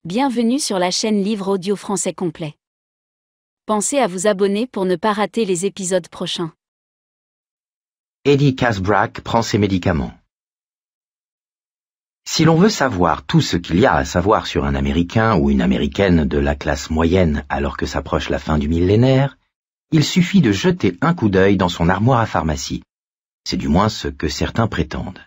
Bienvenue sur la chaîne Livre Audio Français Complet. Pensez à vous abonner pour ne pas rater les épisodes prochains. Eddie Kaspbrak prend ses médicaments. Si l'on veut savoir tout ce qu'il y a à savoir sur un Américain ou une Américaine de la classe moyenne alors que s'approche la fin du millénaire, il suffit de jeter un coup d'œil dans son armoire à pharmacie. C'est du moins ce que certains prétendent.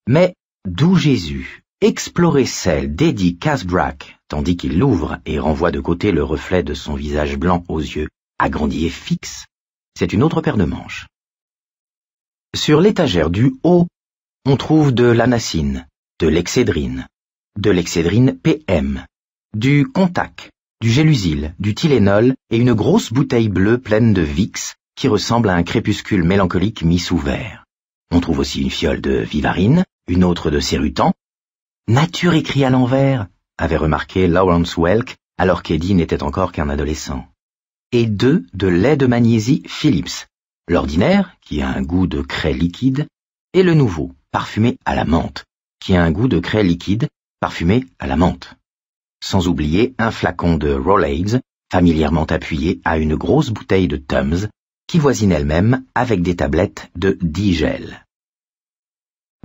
Mais d'où Jésus explorer celle d'Eddie Kaspbrak, tandis qu'il l'ouvre et renvoie de côté le reflet de son visage blanc aux yeux agrandis et fixes, c'est une autre paire de manches. Sur l'étagère du haut, on trouve de l'anacine, de l'excédrine PM, du Contac, du Gélusil, du Tylenol et une grosse bouteille bleue pleine de Vicks qui ressemble à un crépuscule mélancolique mis sous verre. On trouve aussi une fiole de Vivarine, une autre de Sérutan. Nature écrit à l'envers, avait remarqué Lawrence Welk alors qu'Eddie n'était encore qu'un adolescent. Et 2 de lait de magnésie Philips, l'ordinaire, qui a un goût de craie liquide, et le nouveau, parfumé à la menthe, qui a un goût de craie liquide, parfumé à la menthe. Sans oublier un flacon de Rolaids, familièrement appuyé à une grosse bouteille de Tums, qui voisine elle-même avec des tablettes de Digel.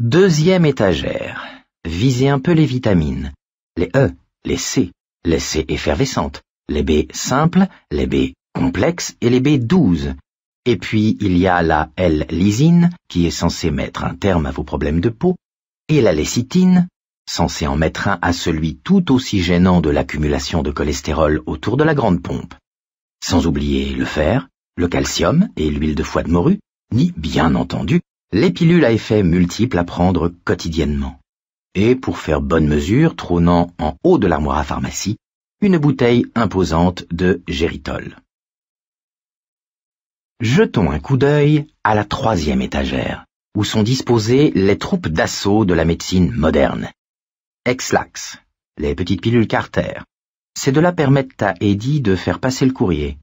Deuxième étagère. Visez un peu les vitamines, les E, les C effervescentes, les B simples, les B complexes et les B12. Et puis il y a la L-lysine, qui est censée mettre un terme à vos problèmes de peau, et la lécithine, censée en mettre un à celui tout aussi gênant de l'accumulation de cholestérol autour de la grande pompe. Sans oublier le fer, le calcium et l'huile de foie de morue, ni, bien entendu, les pilules à effet multiples à prendre quotidiennement. Et pour faire bonne mesure, trônant en haut de l'armoire à pharmacie, une bouteille imposante de Géritol. Jetons un coup d'œil à la 3e étagère, où sont disposées les troupes d'assaut de la médecine moderne. Ex-Lax, les petites pilules Carter. Ces deux-là permettent à Eddie de faire passer le courrier.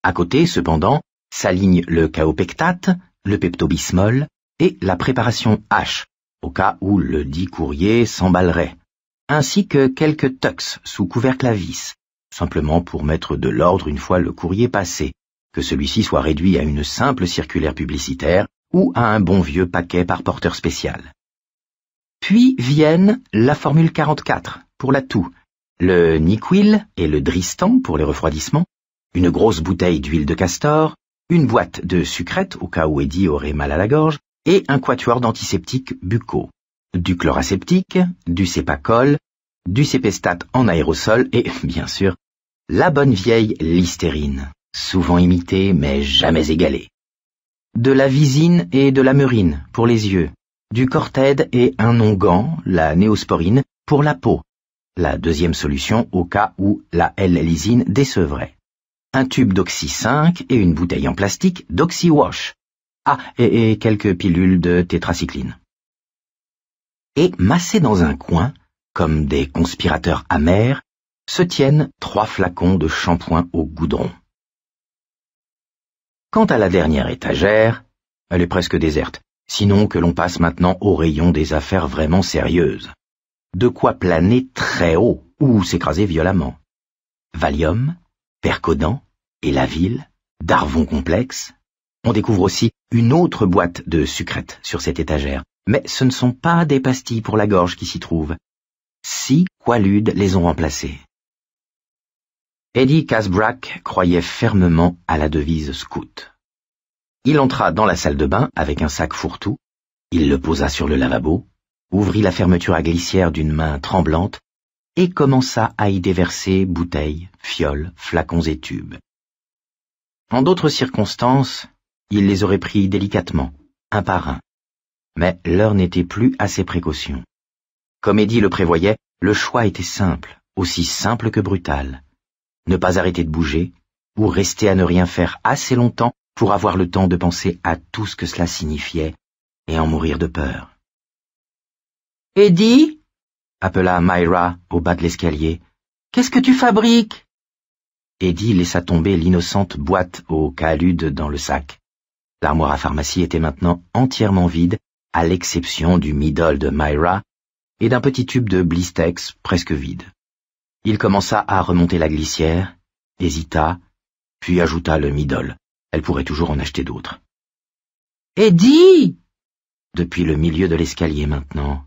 À côté, cependant, s'alignent le kaopectate, le pepto-bismol et la préparation H, au cas où le dit courrier s'emballerait, ainsi que quelques tux sous couvercle à vis, simplement pour mettre de l'ordre une fois le courrier passé, que celui-ci soit réduit à une simple circulaire publicitaire ou à un bon vieux paquet par porteur spécial. Puis viennent la formule 44 pour la toux, le Nyquil et le Dristan pour les refroidissements, une grosse bouteille d'huile de castor, une boîte de sucrète au cas où Eddie aurait mal à la gorge, et un quatuor d'antiseptiques buccaux, du chloraseptique, du Cepacol, du Cepestat en aérosol et, bien sûr, la bonne vieille Listérine, souvent imitée mais jamais égalée. De la Visine et de la Murine pour les yeux, du Cortède et un onguent, la Néosporine, pour la peau, la deuxième solution au cas où la L-lysine décevrait. Un tube d'Oxy 5 et une bouteille en plastique d'Oxy Wash. Ah, et quelques pilules de tétracycline. Et massés dans un coin, comme des conspirateurs amers, se tiennent 3 flacons de shampoing au goudron. Quant à la dernière étagère, elle est presque déserte, sinon que l'on passe maintenant au rayon des affaires vraiment sérieuses. De quoi planer très haut ou s'écraser violemment. Valium, Percodan, Elavil, Darvon complexe. On découvre aussi une autre boîte de sucrètes sur cette étagère, mais ce ne sont pas des pastilles pour la gorge qui s'y trouvent. 6 Quaaludes les ont remplacées. Eddie Kaspbrak croyait fermement à la devise scout. Il entra dans la salle de bain avec un sac fourre-tout, il le posa sur le lavabo, ouvrit la fermeture à glissière d'une main tremblante et commença à y déverser bouteilles, fioles, flacons et tubes. En d'autres circonstances, il les aurait pris délicatement, un par un. Mais l'heure n'était plus à ses précautions. Comme Eddie le prévoyait, le choix était simple, aussi simple que brutal. Ne pas arrêter de bouger, ou rester à ne rien faire assez longtemps pour avoir le temps de penser à tout ce que cela signifiait, et en mourir de peur. « Eddie » appela Myra au bas de l'escalier. « Qu'est-ce que tu fabriques » Eddie laissa tomber l'innocente boîte aux Quaaludes dans le sac. L'armoire à pharmacie était maintenant entièrement vide, à l'exception du Midol de Myra et d'un petit tube de Blistex presque vide. Il commença à remonter la glissière, hésita, puis ajouta le middle. Elle pourrait toujours en acheter d'autres. « Eddie !» Depuis le milieu de l'escalier maintenant.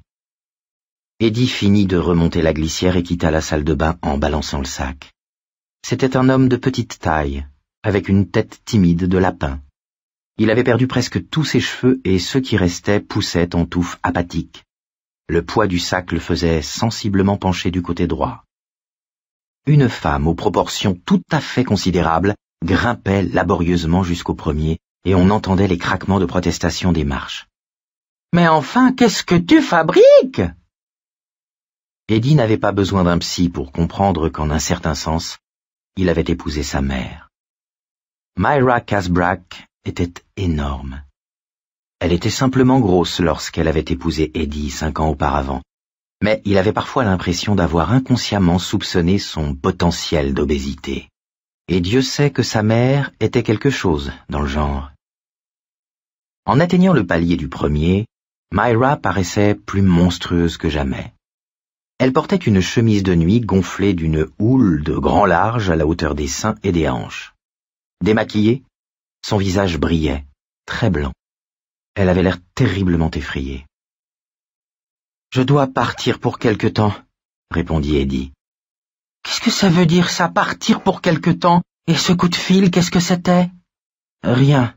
Eddie finit de remonter la glissière et quitta la salle de bain en balançant le sac. C'était un homme de petite taille, avec une tête timide de lapin. Il avait perdu presque tous ses cheveux et ceux qui restaient poussaient en touffes apathiques. Le poids du sac le faisait sensiblement pencher du côté droit. Une femme aux proportions tout à fait considérables grimpait laborieusement jusqu'au premier et on entendait les craquements de protestation des marches. « Mais enfin, qu'est-ce que tu fabriques ?» Eddie n'avait pas besoin d'un psy pour comprendre qu'en un certain sens, il avait épousé sa mère. Myra Casbrack était énorme. Elle était simplement grosse lorsqu'elle avait épousé Eddie 5 ans auparavant, mais il avait parfois l'impression d'avoir inconsciemment soupçonné son potentiel d'obésité. Et Dieu sait que sa mère était quelque chose dans le genre. En atteignant le palier du premier, Myra paraissait plus monstrueuse que jamais. Elle portait une chemise de nuit gonflée d'une houle de grand large à la hauteur des seins et des hanches. Démaquillée, son visage brillait, très blanc. Elle avait l'air terriblement effrayée. « Je dois partir pour quelque temps, » répondit Eddie. « Qu'est-ce que ça veut dire, ça, partir pour quelque temps? Et ce coup de fil, qu'est-ce que c'était? »« Rien. »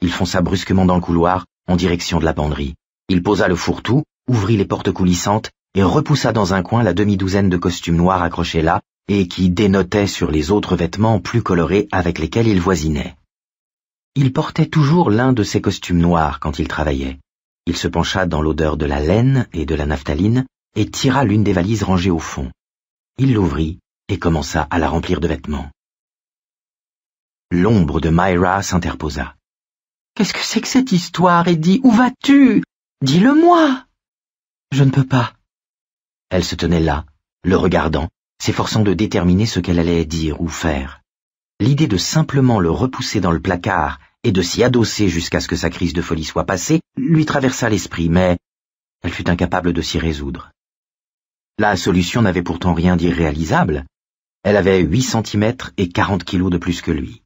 Il fonça brusquement dans le couloir, en direction de la penderie. Il posa le fourre-tout, ouvrit les portes coulissantes et repoussa dans un coin la demi-douzaine de costumes noirs accrochés là et qui dénotaient sur les autres vêtements plus colorés avec lesquels il voisinait. Il portait toujours l'un de ces costumes noirs quand il travaillait. Il se pencha dans l'odeur de la laine et de la naphtaline et tira l'une des valises rangées au fond. Il l'ouvrit et commença à la remplir de vêtements. L'ombre de Myra s'interposa. « Qu'est-ce que c'est que cette histoire, Eddie? Où vas-tu? Dis-le-moi !»« Je ne peux pas. » Elle se tenait là, le regardant, s'efforçant de déterminer ce qu'elle allait dire ou faire. L'idée de simplement le repousser dans le placard et de s'y adosser jusqu'à ce que sa crise de folie soit passée lui traversa l'esprit, mais elle fut incapable de s'y résoudre. La solution n'avait pourtant rien d'irréalisable. Elle avait 8 centimètres et 40 kilos de plus que lui.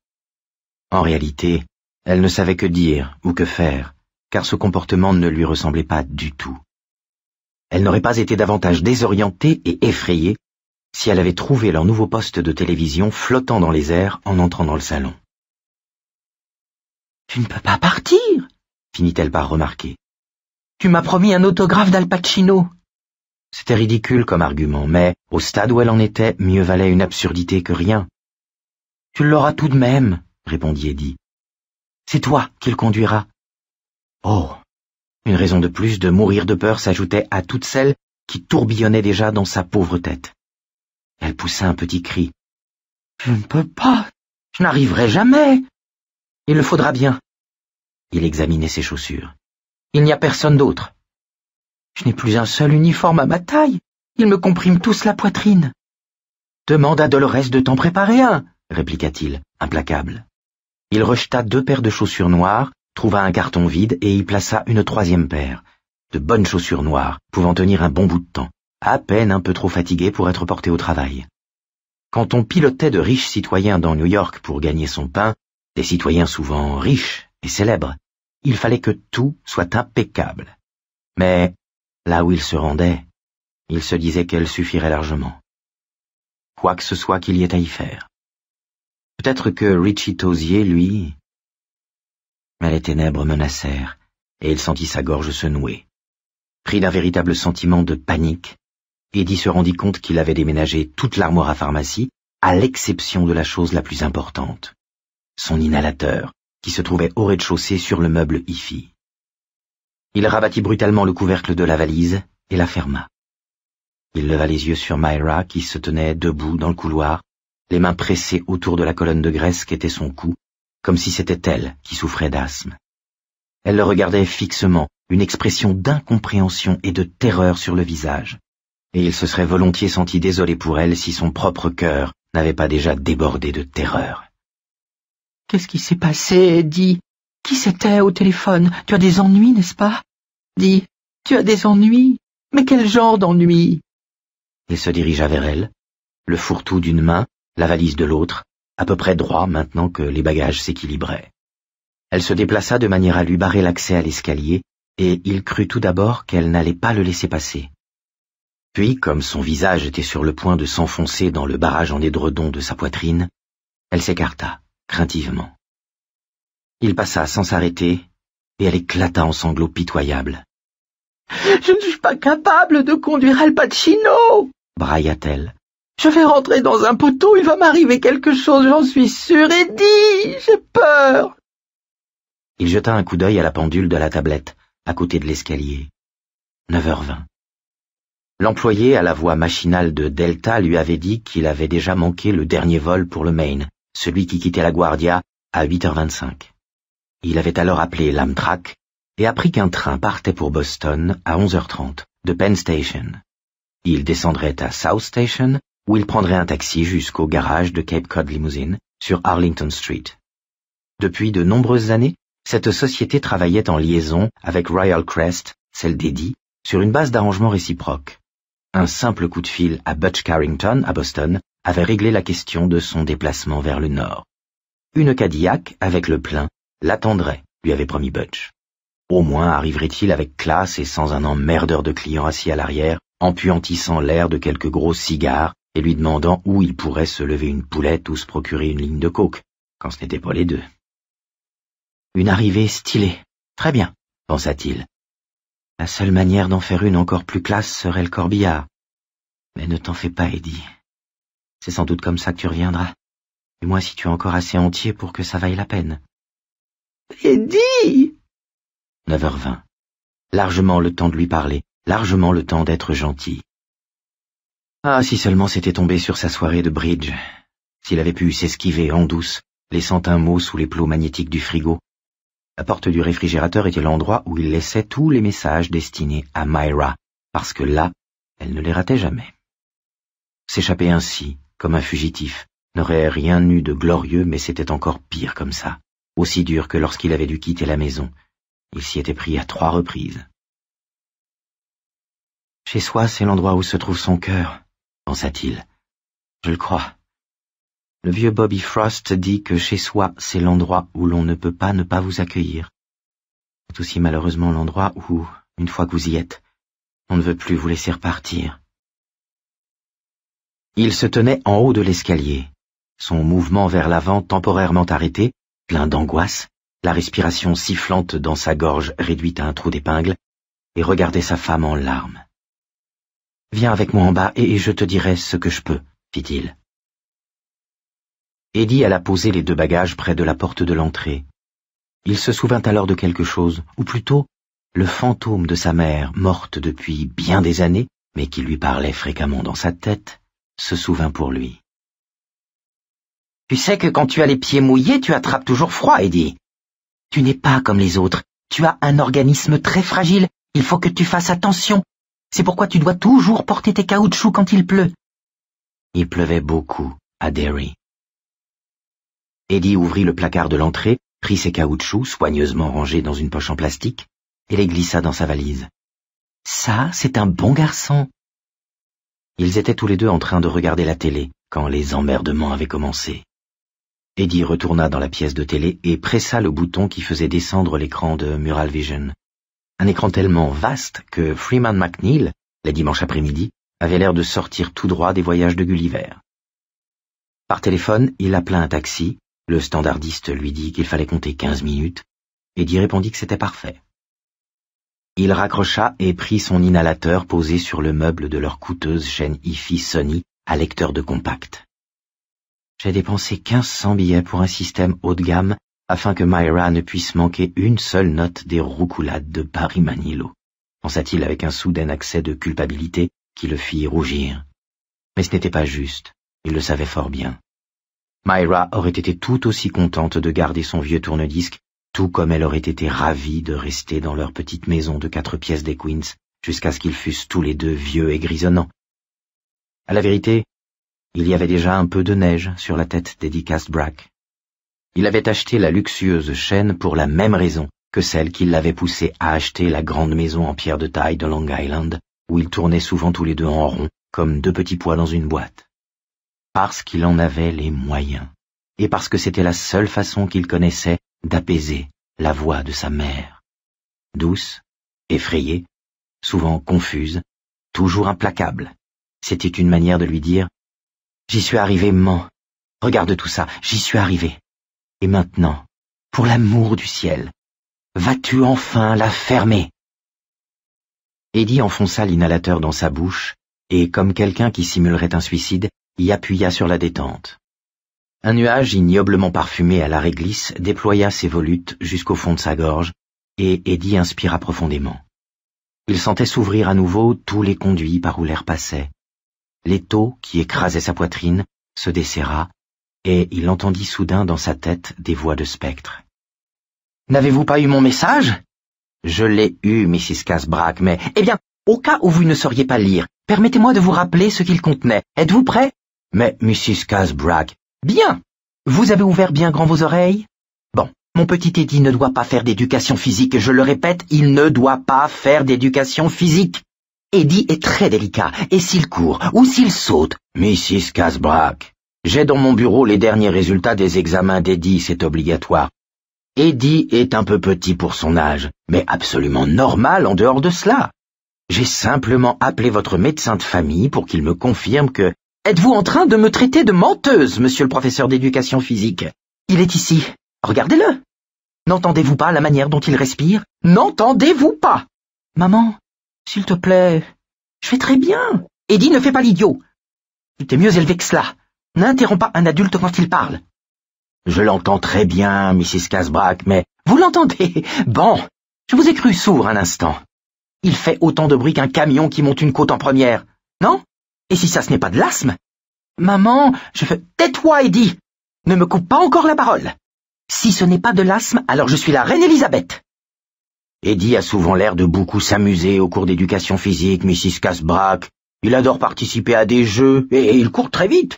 En réalité, elle ne savait que dire ou que faire, car ce comportement ne lui ressemblait pas du tout. Elle n'aurait pas été davantage désorientée et effrayée si elle avait trouvé leur nouveau poste de télévision flottant dans les airs en entrant dans le salon. « Tu ne peux pas partir, » finit-elle par remarquer. « Tu m'as promis un autographe d'Al Pacino. » C'était ridicule comme argument, mais au stade où elle en était, mieux valait une absurdité que rien. « Tu l'auras tout de même, » répondit Eddie. « C'est toi qui le conduiras. » Oh, une raison de plus de mourir de peur s'ajoutait à toutes celles qui tourbillonnaient déjà dans sa pauvre tête. Elle poussa un petit cri. « Je ne peux pas, je n'arriverai jamais. Il le faudra bien. » Il examinait ses chaussures. « Il n'y a personne d'autre. Je n'ai plus un seul uniforme à ma taille. Ils me compriment tous la poitrine. »« Demande à Dolores de t'en préparer un, » répliqua-t-il, implacable. Il rejeta 2 paires de chaussures noires, trouva un carton vide et y plaça une 3e paire. De bonnes chaussures noires, pouvant tenir un bon bout de temps, à peine un peu trop fatiguées pour être portées au travail. Quand on pilotait de riches citoyens dans New York pour gagner son pain, des citoyens souvent riches et célèbres, il fallait que tout soit impeccable. Mais là où il se rendait, il se disait qu'elle suffirait largement. Quoi que ce soit qu'il y ait à y faire. Peut-être que Richie Tozier, lui... Mais les ténèbres menacèrent, et il sentit sa gorge se nouer. Pris d'un véritable sentiment de panique, Eddie se rendit compte qu'il avait déménagé toute l'armoire à pharmacie, à l'exception de la chose la plus importante, son inhalateur, qui se trouvait au rez-de-chaussée sur le meuble hi-fi. Il rabattit brutalement le couvercle de la valise et la ferma. Il leva les yeux sur Myra qui se tenait debout dans le couloir, les mains pressées autour de la colonne de graisse qu'était son cou, comme si c'était elle qui souffrait d'asthme. Elle le regardait fixement, une expression d'incompréhension et de terreur sur le visage, et il se serait volontiers senti désolé pour elle si son propre cœur n'avait pas déjà débordé de terreur. « Qu'est-ce qui s'est passé, Eddie? Qui c'était au téléphone? Tu as des ennuis, n'est-ce pas? Dis, tu as des ennuis? Mais quel genre d'ennuis ?» Il se dirigea vers elle, le fourre-tout d'une main, la valise de l'autre, à peu près droit maintenant que les bagages s'équilibraient. Elle se déplaça de manière à lui barrer l'accès à l'escalier, et il crut tout d'abord qu'elle n'allait pas le laisser passer. Puis, comme son visage était sur le point de s'enfoncer dans le barrage en édredon de sa poitrine, elle s'écarta, craintivement. Il passa sans s'arrêter, et elle éclata en sanglots pitoyables. « Je ne suis pas capable de conduire Al Pacino !» brailla-t-elle. « Je vais rentrer dans un poteau, il va m'arriver quelque chose, j'en suis sûre, Eddie, j'ai peur !» Il jeta un coup d'œil à la pendule de la tablette, à côté de l'escalier. 9h20. L'employé à la voix machinale de Delta lui avait dit qu'il avait déjà manqué le dernier vol pour le Maine, celui qui quittait la Guardia à 8h25. Il avait alors appelé l'Amtrak et appris qu'un train partait pour Boston à 11h30 de Penn Station. Il descendrait à South Station où il prendrait un taxi jusqu'au garage de Cape Cod Limousine sur Arlington Street. Depuis de nombreuses années, cette société travaillait en liaison avec Royal Crest, celle d'Eddie, sur une base d'arrangement réciproque. Un simple coup de fil à Butch Carrington, à Boston, avait réglé la question de son déplacement vers le nord. Une Cadillac, avec le plein, l'attendrait, lui avait promis Butch. Au moins arriverait-il avec classe et sans un emmerdeur de client assis à l'arrière, empuantissant l'air de quelques gros cigares et lui demandant où il pourrait se lever une poulette ou se procurer une ligne de coke, quand ce n'était pas les deux. Une arrivée stylée, très bien, pensa-t-il. La seule manière d'en faire une encore plus classe serait le corbillard. Mais ne t'en fais pas, Eddie. C'est sans doute comme ça que tu reviendras. Du moins si tu es encore assez entier pour que ça vaille la peine. Eddie! 9h20. Largement le temps de lui parler, largement le temps d'être gentil. Ah, si seulement c'était tombé sur sa soirée de bridge. S'il avait pu s'esquiver en douce, laissant un mot sous les plots magnétiques du frigo. La porte du réfrigérateur était l'endroit où il laissait tous les messages destinés à Myra, parce que là, elle ne les ratait jamais. S'échapper ainsi, comme un fugitif, n'aurait rien eu de glorieux, mais c'était encore pire comme ça, aussi dur que lorsqu'il avait dû quitter la maison. Il s'y était pris à 3 reprises. Chez soi, c'est l'endroit où se trouve son cœur, pensa-t-il. Je le crois. Le vieux Bobby Frost dit que chez soi, c'est l'endroit où l'on ne peut pas ne pas vous accueillir. C'est aussi malheureusement l'endroit où, une fois que vous y êtes, on ne veut plus vous laisser repartir. Il se tenait en haut de l'escalier, son mouvement vers l'avant temporairement arrêté, plein d'angoisse, la respiration sifflante dans sa gorge réduite à un trou d'épingle, et regardait sa femme en larmes. « Viens avec moi en bas et je te dirai ce que je peux, » fit-il. Eddie alla poser les 2 bagages près de la porte de l'entrée. Il se souvint alors de quelque chose, ou plutôt, le fantôme de sa mère, morte depuis bien des années, mais qui lui parlait fréquemment dans sa tête, se souvint pour lui. « Tu sais que quand tu as les pieds mouillés, tu attrapes toujours froid, Eddie. Tu n'es pas comme les autres. Tu as un organisme très fragile. Il faut que tu fasses attention. C'est pourquoi tu dois toujours porter tes caoutchoucs quand il pleut. » Il pleuvait beaucoup à Derry. Eddie ouvrit le placard de l'entrée, prit ses caoutchoucs soigneusement rangés dans une poche en plastique et les glissa dans sa valise. « Ça, c'est un bon garçon. » Ils étaient tous les deux en train de regarder la télé quand les emmerdements avaient commencé. Eddie retourna dans la pièce de télé et pressa le bouton qui faisait descendre l'écran de Mural Vision. Un écran tellement vaste que Freeman McNeil, les dimanches après-midi, avait l'air de sortir tout droit des voyages de Gulliver. Par téléphone, il appela un taxi. Le standardiste lui dit qu'il fallait compter 15 minutes. Eddie répondit que c'était parfait. Il raccrocha et prit son inhalateur posé sur le meuble de leur coûteuse chaîne hi-fi Sony à lecteur de compact. J'ai dépensé 1500 billets pour un système haut de gamme afin que Myra ne puisse manquer une seule note des roucoulades de Barry Manilow, pensa-t-il avec un soudain accès de culpabilité qui le fit rougir. Mais ce n'était pas juste, il le savait fort bien. Myra aurait été tout aussi contente de garder son vieux tourne-disque, tout comme elle aurait été ravie de rester dans leur petite maison de 4 pièces des Queens, jusqu'à ce qu'ils fussent tous les deux vieux et grisonnants. À la vérité, il y avait déjà un peu de neige sur la tête d'Eddie Castbrack. Il avait acheté la luxueuse chaîne pour la même raison que celle qui l'avait poussé à acheter la grande maison en pierre de taille de Long Island, où ils tournaient souvent tous les deux en rond, comme 2 petits pois dans une boîte. parce qu'il en avait les moyens, et parce que c'était la seule façon qu'il connaissait d'apaiser la voix de sa mère. Douce, effrayée, souvent confuse, toujours implacable. C'était une manière de lui dire « J'y suis arrivé, maman. Regarde tout ça, j'y suis arrivé. Et maintenant, pour l'amour du ciel, vas-tu enfin la fermer ?» Eddie enfonça l'inhalateur dans sa bouche et, comme quelqu'un qui simulerait un suicide, y appuya sur la détente. Un nuage ignoblement parfumé à la réglisse déploya ses volutes jusqu'au fond de sa gorge, et Eddie inspira profondément. Il sentait s'ouvrir à nouveau tous les conduits par où l'air passait. L'étau qui écrasait sa poitrine se desserra, et il entendit soudain dans sa tête des voix de spectre. « N'avez-vous pas eu mon message ?»« Je l'ai eu, Mrs. Casbrack, mais... Eh bien, au cas où vous ne sauriez pas lire, permettez-moi de vous rappeler ce qu'il contenait. Êtes-vous prêt ?»« Mais, Mrs. Casbrack... »« Bien. Vous avez ouvert bien grand vos oreilles ? Bon, mon petit Eddie ne doit pas faire d'éducation physique. Je le répète, il ne doit pas faire d'éducation physique. Eddie est très délicat, et s'il court, ou s'il saute... »« Mrs. Casbrack, j'ai dans mon bureau les derniers résultats des examens d'Eddie, c'est obligatoire. Eddie est un peu petit pour son âge, mais absolument normal en dehors de cela. J'ai simplement appelé votre médecin de famille pour qu'il me confirme que... Êtes-vous en train de me traiter de menteuse, monsieur le professeur d'éducation physique? Il est ici. Regardez-le. N'entendez-vous pas la manière dont il respire? N'entendez-vous pas? Maman, s'il te plaît, je vais très bien. Eddie ne fait pas l'idiot. Tu es mieux élevé que cela. N'interromps pas un adulte quand il parle. Je l'entends très bien, Mrs. Casbrack, mais... Vous l'entendez? Bon, je vous ai cru sourd un instant. Il fait autant de bruit qu'un camion qui monte une côte en première, non? Et si ça ce n'est pas de l'asthme? Maman, je veux... Tais-toi, Eddie! Ne me coupe pas encore la parole. Si ce n'est pas de l'asthme, alors je suis la reine Élisabeth. Eddie a souvent l'air de beaucoup s'amuser au cours d'éducation physique, Mrs. Casbrack. Il adore participer à des jeux, et il court très vite.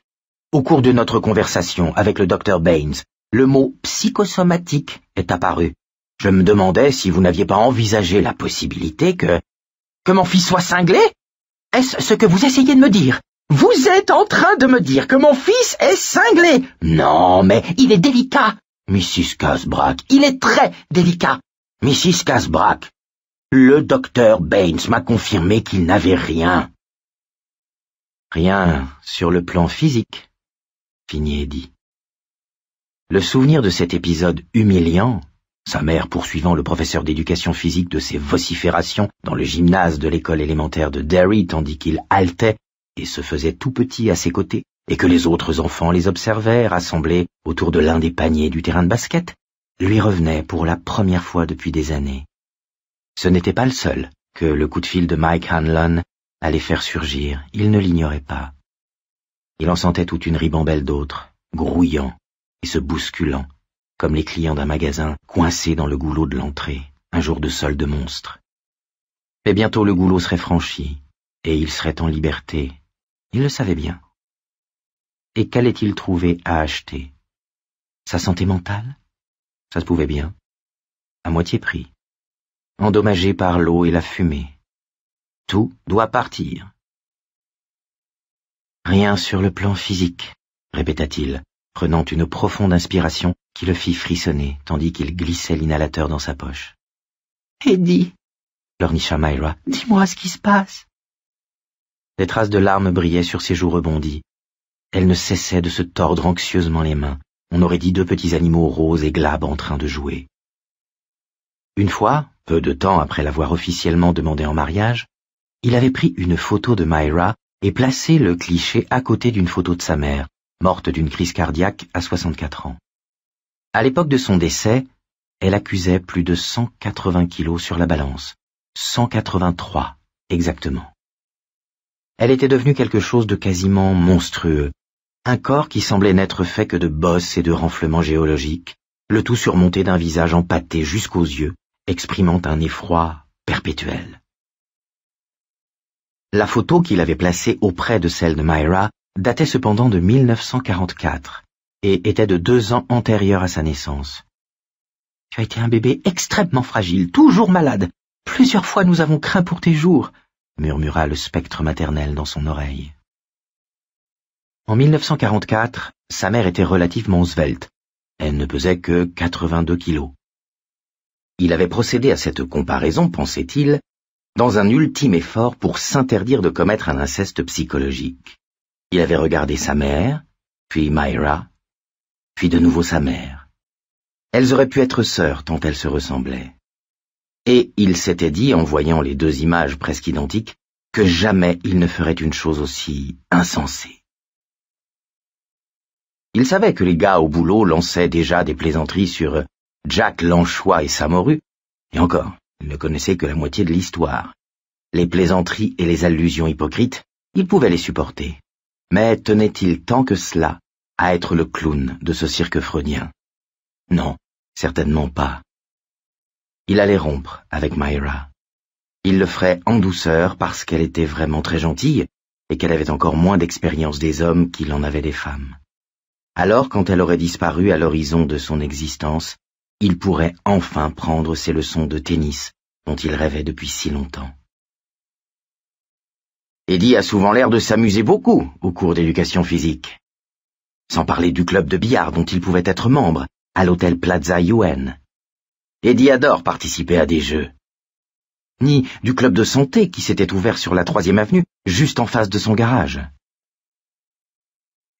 Au cours de notre conversation avec le Dr. Baines, le mot psychosomatique est apparu. Je me demandais si vous n'aviez pas envisagé la possibilité que mon fils soit cinglé? Est-ce ce que vous essayez de me dire? Vous êtes en train de me dire que mon fils est cinglé? Non, mais il est délicat. Mrs. Casbrack, il est très délicat. Mrs. Casbrack, le Dr. Baines m'a confirmé qu'il n'avait rien. Rien sur le plan physique, finit Eddie. Le souvenir de cet épisode humiliant, sa mère poursuivant le professeur d'éducation physique de ses vociférations dans le gymnase de l'école élémentaire de Derry tandis qu'il haletait et se faisait tout petit à ses côtés, et que les autres enfants les observaient rassemblés autour de l'un des paniers du terrain de basket, lui revenait pour la première fois depuis des années. Ce n'était pas le seul que le coup de fil de Mike Hanlon allait faire surgir, il ne l'ignorait pas. Il en sentait toute une ribambelle d'autres, grouillant et se bousculant, comme les clients d'un magasin coincés dans le goulot de l'entrée, un jour de solde monstre. Mais bientôt le goulot serait franchi, et il serait en liberté. Il le savait bien. Et qu'allait-il trouver à acheter? Sa santé mentale? Ça se pouvait bien. À moitié prix. Endommagé par l'eau et la fumée. Tout doit partir. Rien sur le plan physique, répéta-t-il, prenant une profonde inspiration qui le fit frissonner tandis qu'il glissait l'inhalateur dans sa poche. « Eddie, pleurnicha Myra, dis-moi ce qui se passe. » Des traces de larmes brillaient sur ses joues rebondies. Elle ne cessait de se tordre anxieusement les mains. On aurait dit deux petits animaux roses et glabres en train de jouer. Une fois, peu de temps après l'avoir officiellement demandé en mariage, il avait pris une photo de Myra et placé le cliché à côté d'une photo de sa mère, morte d'une crise cardiaque à 64 ans. À l'époque de son décès, elle accusait plus de 180 kilos sur la balance. 183, exactement. Elle était devenue quelque chose de quasiment monstrueux. Un corps qui semblait n'être fait que de bosses et de renflements géologiques, le tout surmonté d'un visage empâté jusqu'aux yeux, exprimant un effroi perpétuel. La photo qu'il avait placée auprès de celle de Myra datait cependant de 1944 et était de 2 ans antérieure à sa naissance. « Tu as été un bébé extrêmement fragile, toujours malade. Plusieurs fois nous avons craint pour tes jours, » murmura le spectre maternel dans son oreille. En 1944, sa mère était relativement svelte. Elle ne pesait que 82 kilos. Il avait procédé à cette comparaison, pensait-il, dans un ultime effort pour s'interdire de commettre un inceste psychologique. Il avait regardé sa mère, puis Myra, puis de nouveau sa mère. Elles auraient pu être sœurs tant elles se ressemblaient. Et il s'était dit, en voyant les deux images presque identiques, que jamais il ne ferait une chose aussi insensée. Il savait que les gars au boulot lançaient déjà des plaisanteries sur Jack l'anchois et sa morue, et encore, il ne connaissait que la moitié de l'histoire. Les plaisanteries et les allusions hypocrites, il pouvait les supporter. Mais tenait-il tant que cela à être le clown de ce cirque freudien? Non, certainement pas. Il allait rompre avec Myra. Il le ferait en douceur parce qu'elle était vraiment très gentille et qu'elle avait encore moins d'expérience des hommes qu'il en avait des femmes. Alors, quand elle aurait disparu à l'horizon de son existence, il pourrait enfin prendre ses leçons de tennis dont il rêvait depuis si longtemps. Eddie a souvent l'air de s'amuser beaucoup au cours d'éducation physique. Sans parler du club de billard dont il pouvait être membre, à l'hôtel Plaza UN. Eddie adore participer à des jeux. Ni du club de santé qui s'était ouvert sur la 3e avenue, juste en face de son garage.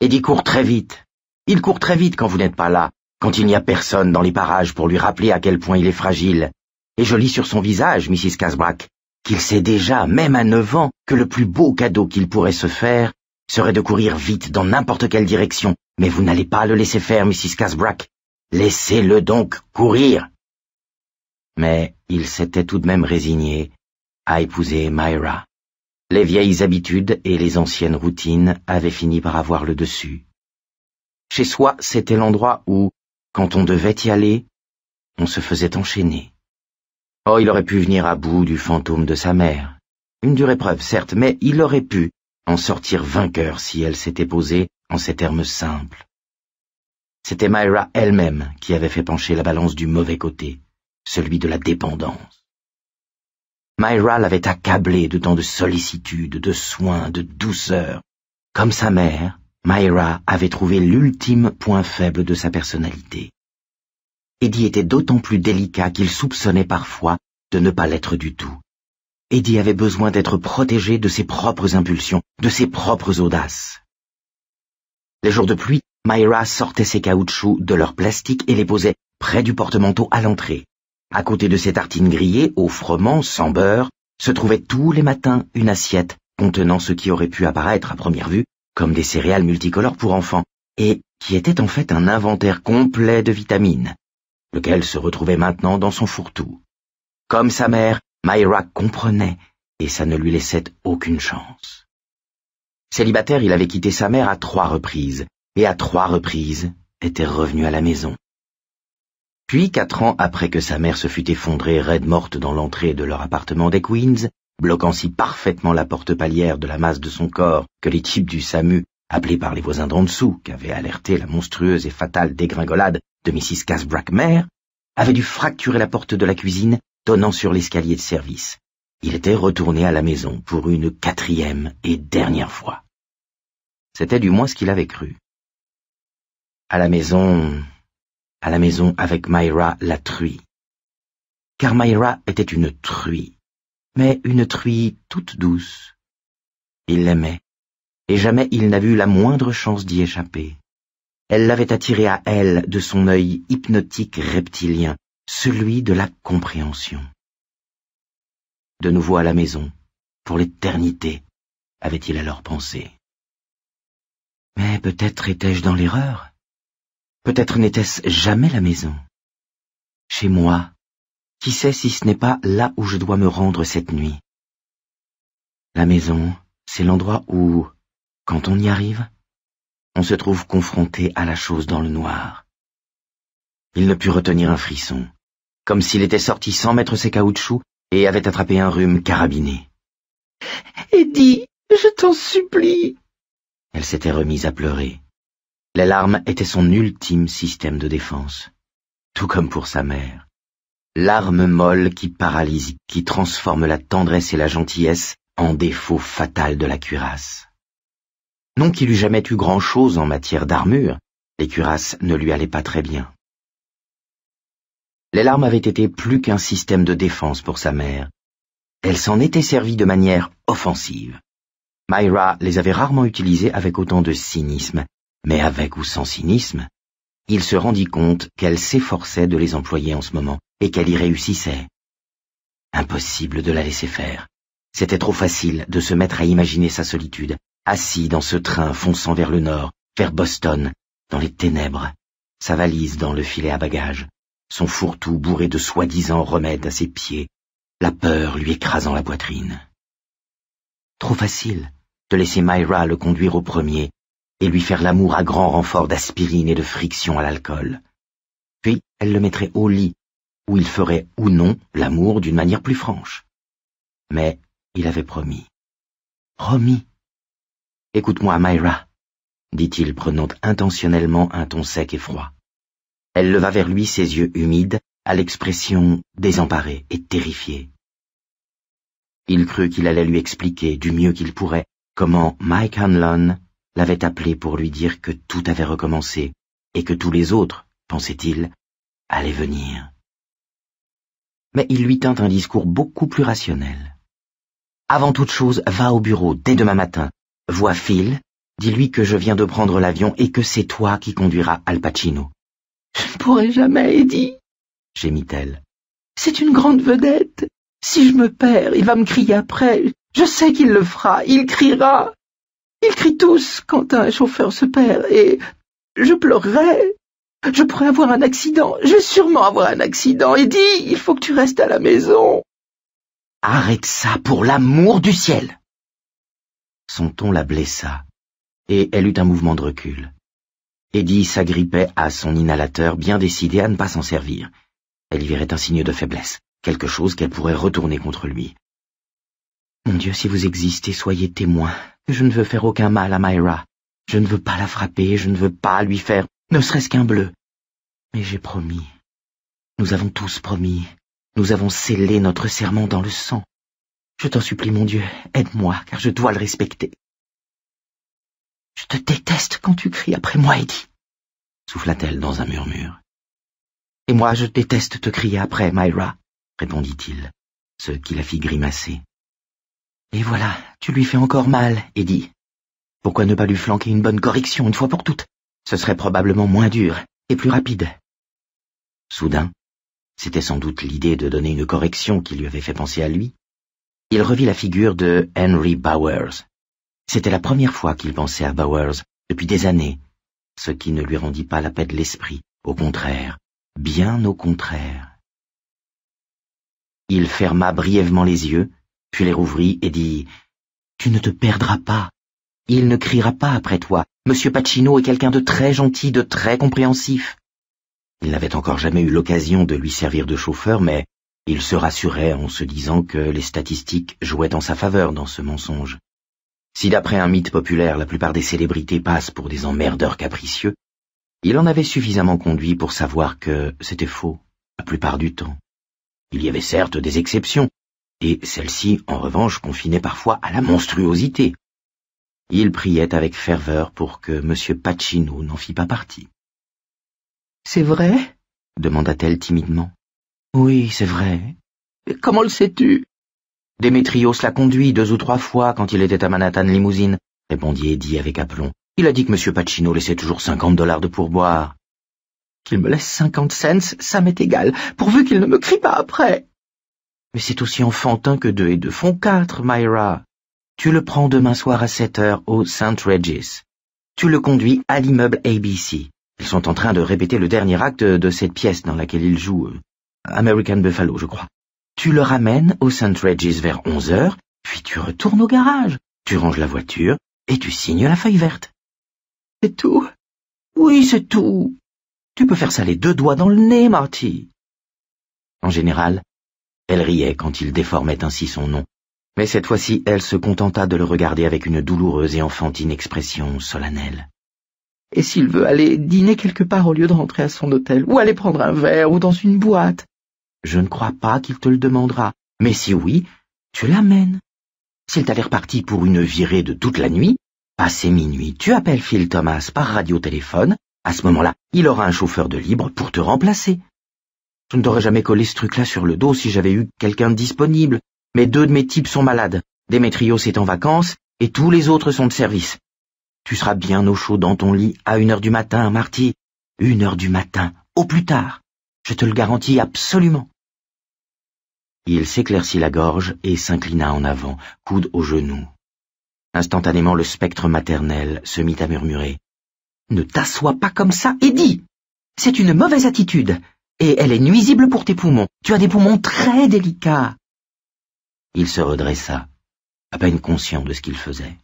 Eddie court très vite. Il court très vite quand vous n'êtes pas là, quand il n'y a personne dans les parages pour lui rappeler à quel point il est fragile. Et je lis sur son visage, Mrs. Casbrack, qu'il sait déjà, même à 9 ans, que le plus beau cadeau qu'il pourrait se faire serait de courir vite dans n'importe quelle direction. Mais vous n'allez pas le laisser faire, Mrs. Casbrack. Laissez-le donc courir. Mais il s'était tout de même résigné à épouser Myra. Les vieilles habitudes et les anciennes routines avaient fini par avoir le dessus. Chez soi, c'était l'endroit où, quand on devait y aller, on se faisait enchaîner. Oh, il aurait pu venir à bout du fantôme de sa mère. Une dure épreuve, certes, mais il aurait pu en sortir vainqueur si elle s'était posée en ces termes simples. C'était Myra elle-même qui avait fait pencher la balance du mauvais côté, celui de la dépendance. Myra l'avait accablé de tant de sollicitude, de soins, de douceur. Comme sa mère, Myra avait trouvé l'ultime point faible de sa personnalité. Eddie était d'autant plus délicat qu'il soupçonnait parfois de ne pas l'être du tout. Eddie avait besoin d'être protégé de ses propres impulsions, de ses propres audaces. Les jours de pluie, Myra sortait ses caoutchoucs de leur plastique et les posait près du porte-manteau à l'entrée. À côté de ses tartines grillées, au froment, sans beurre, se trouvait tous les matins une assiette contenant ce qui aurait pu apparaître à première vue comme des céréales multicolores pour enfants, et qui était en fait un inventaire complet de vitamines, lequel se retrouvait maintenant dans son fourre-tout. Comme sa mère, Myra comprenait, et ça ne lui laissait aucune chance. Célibataire, il avait quitté sa mère à 3 reprises, et à 3 reprises était revenu à la maison. Puis, 4 ans après que sa mère se fût effondrée raide morte dans l'entrée de leur appartement des Queens, bloquant si parfaitement la porte palière de la masse de son corps que les types du SAMU, appelés par les voisins d'en dessous, qu'avaient alerté la monstrueuse et fatale dégringolade de Mrs. Casbrack mère, avaient dû fracturer la porte de la cuisine donnant sur l'escalier de service. Il était retourné à la maison pour une 4e et dernière fois. C'était du moins ce qu'il avait cru. À la maison avec Myra la truie. Car Myra était une truie, mais une truie toute douce. Il l'aimait, et jamais il n'a vu la moindre chance d'y échapper. Elle l'avait attiré à elle de son œil hypnotique reptilien, celui de la compréhension. De nouveau à la maison, pour l'éternité, avait-il alors pensé. Mais peut-être étais-je dans l'erreur. Peut-être n'était-ce jamais la maison. Chez moi, qui sait si ce n'est pas là où je dois me rendre cette nuit. La maison, c'est l'endroit où, quand on y arrive, on se trouve confronté à la chose dans le noir. Il ne put retenir un frisson, comme s'il était sorti sans mettre ses caoutchoucs et avait attrapé un rhume carabiné. « Eddie, je t'en supplie !» Elle s'était remise à pleurer. Les larmes étaient son ultime système de défense, tout comme pour sa mère. Larmes molles qui paralysent, qui transforment la tendresse et la gentillesse en défaut fatal de la cuirasse. Non qu'il eût jamais eu grand-chose en matière d'armure, les cuirasses ne lui allaient pas très bien. Les larmes avaient été plus qu'un système de défense pour sa mère. Elle s'en était servie de manière offensive. Myra les avait rarement utilisées avec autant de cynisme, mais avec ou sans cynisme, il se rendit compte qu'elle s'efforçait de les employer en ce moment, et qu'elle y réussissait. Impossible de la laisser faire. C'était trop facile de se mettre à imaginer sa solitude, assis dans ce train fonçant vers le nord, vers Boston, dans les ténèbres, sa valise dans le filet à bagages, son fourre-tout bourré de soi-disant remèdes à ses pieds, la peur lui écrasant la poitrine. Trop facile de laisser Myra le conduire au premier et lui faire l'amour à grand renfort d'aspirine et de friction à l'alcool. Puis elle le mettrait au lit, où il ferait ou non l'amour d'une manière plus franche. Mais il avait promis. Promis. « Écoute-moi, Myra, » dit-il, prenant intentionnellement un ton sec et froid. Elle leva vers lui ses yeux humides, à l'expression désemparée et terrifiée. Il crut qu'il allait lui expliquer, du mieux qu'il pourrait, comment Mike Hanlon l'avait appelé pour lui dire que tout avait recommencé, et que tous les autres, pensait-il, allaient venir. Mais il lui tint un discours beaucoup plus rationnel. « Avant toute chose, va au bureau dès demain matin. Vois Phil, dis-lui que je viens de prendre l'avion et que c'est toi qui conduiras Al Pacino. »« Je ne pourrai jamais, Eddie, » gémit-elle. « C'est une grande vedette. Si je me perds, il va me crier après. Je sais qu'il le fera, il criera. Ils crient tous quand un chauffeur se perd et je pleurerai. Je pourrais avoir un accident, je vais sûrement avoir un accident. Eddie, il faut que tu restes à la maison. »« Arrête ça pour l'amour du ciel !» Son ton la blessa, et elle eut un mouvement de recul. Eddie s'agrippait à son inhalateur, bien décidée à ne pas s'en servir. Elle y verrait un signe de faiblesse, quelque chose qu'elle pourrait retourner contre lui. « Mon Dieu, si vous existez, soyez témoin que je ne veux faire aucun mal à Myra. Je ne veux pas la frapper, je ne veux pas lui faire ne serait-ce qu'un bleu. Mais j'ai promis. Nous avons tous promis. Nous avons scellé notre serment dans le sang. Je t'en supplie, mon Dieu, aide-moi, car je dois le respecter. »« Je te déteste quand tu cries après moi, Eddie, » souffla-t-elle dans un murmure. « Et moi, je déteste te crier après, Myra, » répondit-il, ce qui la fit grimacer. « Et voilà, tu lui fais encore mal, Eddie. Pourquoi ne pas lui flanquer une bonne correction une fois pour toutes? Ce serait probablement moins dur et plus rapide. » Soudain, c'était sans doute l'idée de donner une correction qui lui avait fait penser à lui. Il revit la figure de Henry Bowers. C'était la première fois qu'il pensait à Bowers depuis des années, ce qui ne lui rendit pas la paix de l'esprit, au contraire, bien au contraire. Il ferma brièvement les yeux, puis les rouvrit et dit « Tu ne te perdras pas. Il ne criera pas après toi. Monsieur Pacino est quelqu'un de très gentil, de très compréhensif. » Il n'avait encore jamais eu l'occasion de lui servir de chauffeur, mais il se rassurait en se disant que les statistiques jouaient en sa faveur dans ce mensonge. Si d'après un mythe populaire la plupart des célébrités passent pour des emmerdeurs capricieux, il en avait suffisamment conduit pour savoir que c'était faux, la plupart du temps. Il y avait certes des exceptions, et celles-ci, en revanche, confinaient parfois à la monstruosité. Il priait avec ferveur pour que M. Pacino n'en fît pas partie. « C'est vrai ?» demanda-t-elle timidement. « Oui, c'est vrai. Comment le sais-tu ?»« Démétrios l'a conduit 2 ou 3 fois quand il était à Manhattan Limousine, » répondit Eddie avec aplomb. « Il a dit que M. Pacino laissait toujours $50 de pourboire. »« Qu'il me laisse 50 cents, ça m'est égal, pourvu qu'il ne me crie pas après. »« Mais c'est aussi enfantin que 2 et 2 font 4, Myra. Tu le prends demain soir à 7 heures au St. Regis. Tu le conduis à l'immeuble ABC. Ils sont en train de répéter le dernier acte de cette pièce dans laquelle il joue, American Buffalo, je crois. Tu le ramènes au St. Regis vers 11 heures, puis tu retournes au garage. Tu ranges la voiture et tu signes la feuille verte. C'est tout? Oui, c'est tout. Tu peux faire ça les 2 doigts dans le nez, Marty. » En général, elle riait quand il déformait ainsi son nom, mais cette fois-ci, elle se contenta de le regarder avec une douloureuse et enfantine expression solennelle. « Et s'il veut aller dîner quelque part au lieu de rentrer à son hôtel, ou aller prendre un verre, ou dans une boîte? Je ne crois pas qu'il te le demandera, mais si oui, tu l'amènes. S'il t'allait reparti pour une virée de toute la nuit, Passé minuit, tu appelles Phil Thomas par radiotéléphone. À ce moment-là, il aura un chauffeur de libre pour te remplacer. Je ne t'aurais jamais collé ce truc-là sur le dos si j'avais eu quelqu'un de disponible. Mais 2 de mes types sont malades. Démétrios est en vacances et tous les autres sont de service. Tu seras bien au chaud dans ton lit à 1h du matin, Marty. 1h du matin, au plus tard. Je te le garantis absolument. Il s'éclaircit la gorge et s'inclina en avant, coude au genou. Instantanément, le spectre maternel se mit à murmurer. « Ne t'assois pas comme ça, Eddie! C'est une mauvaise attitude, et elle est nuisible pour tes poumons. Tu as des poumons très délicats. » Il se redressa, à peine conscient de ce qu'il faisait.